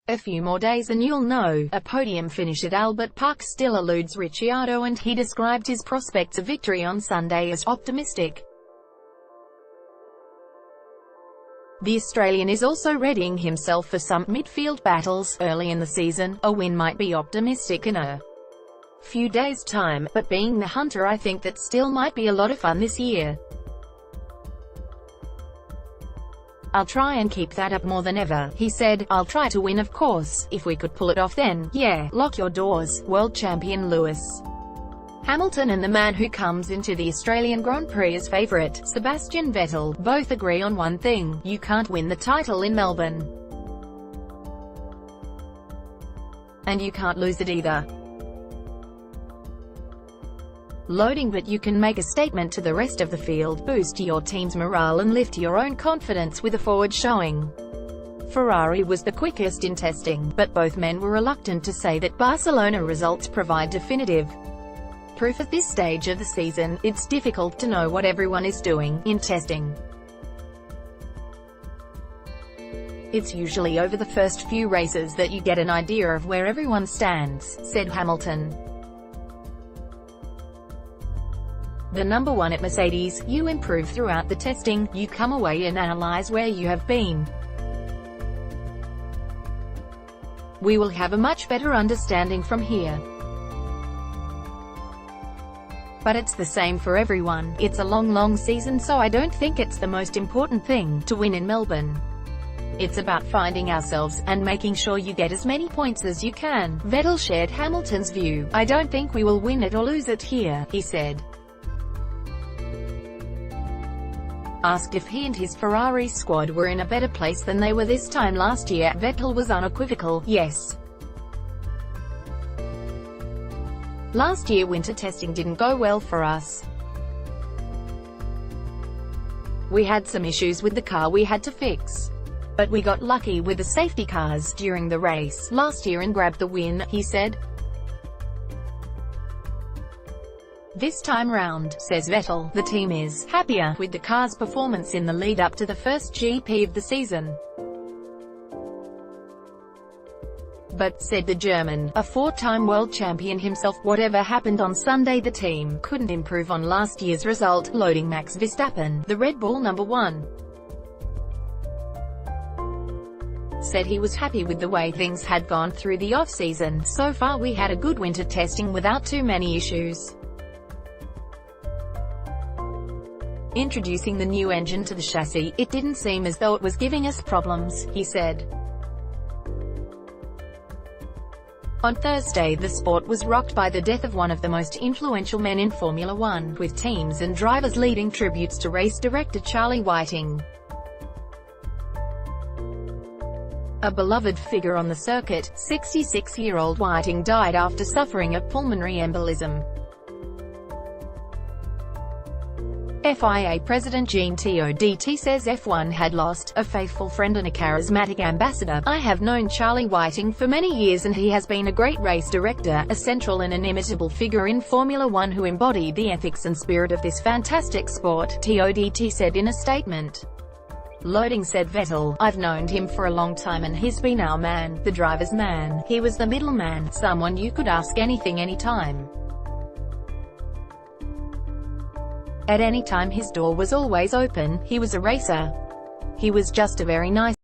A few more days and you'll know. A podium finish at Albert Park still eludes Ricciardo, and he described his prospects of victory on Sunday as optimistic. The Australian is also readying himself for some midfield battles early in the season. A win might be optimistic in a few days' time, but being the hunter, I think that still might be a lot of fun this year. I'll try and keep that up more than ever, he said. I'll try to win, of course. If we could pull it off, then, yeah, lock your doors. World champion Lewis Hamilton and the man who comes into the Australian Grand Prix as favourite, Sebastian Vettel, both agree on one thing: you can't win the title in Melbourne. And you can't lose it either. Loading, but you can make a statement to the rest of the field, boost your team's morale and lift your own confidence with a forward showing. Ferrari was the quickest in testing, but both men were reluctant to say that Barcelona results provide definitive proof at this stage of the season. It's difficult to know what everyone is doing in testing. It's usually over the first few races that you get an idea of where everyone stands, said Hamilton. The number one at Mercedes, you improve throughout the testing, you come away and analyze where you have been. We will have a much better understanding from here. But it's the same for everyone. It's a long season, so I don't think it's the most important thing to win in Melbourne. It's about finding ourselves, and making sure you get as many points as you can. Vettel shared Hamilton's view. I don't think we will win it or lose it here, he said. Asked if he and his Ferrari squad were in a better place than they were this time last year, Vettel was unequivocal: yes. Last year winter testing didn't go well for us. We had some issues with the car we had to fix. But we got lucky with the safety cars during the race last year and grabbed the win, he said. This time round, says Vettel, the team is happier with the car's performance in the lead up to the first GP of the season. But, said the German, a four-time world champion himself, whatever happened on Sunday, the team couldn't improve on last year's result. Loading Max Verstappen, the Red Bull #1, said he was happy with the way things had gone through the off-season. So far we had a good winter testing without too many issues. Introducing the new engine to the chassis, it didn't seem as though it was giving us problems, he said. On Thursday, the sport was rocked by the death of one of the most influential men in Formula One, with teams and drivers leading tributes to race director Charlie Whiting. A beloved figure on the circuit, 66-year-old Whiting died after suffering a pulmonary embolism. FIA President Jean Todt says F1 had lost a faithful friend and a charismatic ambassador. I have known Charlie Whiting for many years and he has been a great race director, a central and inimitable figure in Formula One who embodied the ethics and spirit of this fantastic sport, Todt said in a statement. Loading said Vettel, I've known him for a long time and he's been our man, the driver's man. He was the middleman, someone you could ask anything anytime. At any time his door was always open. He was a racer. He was just a very nice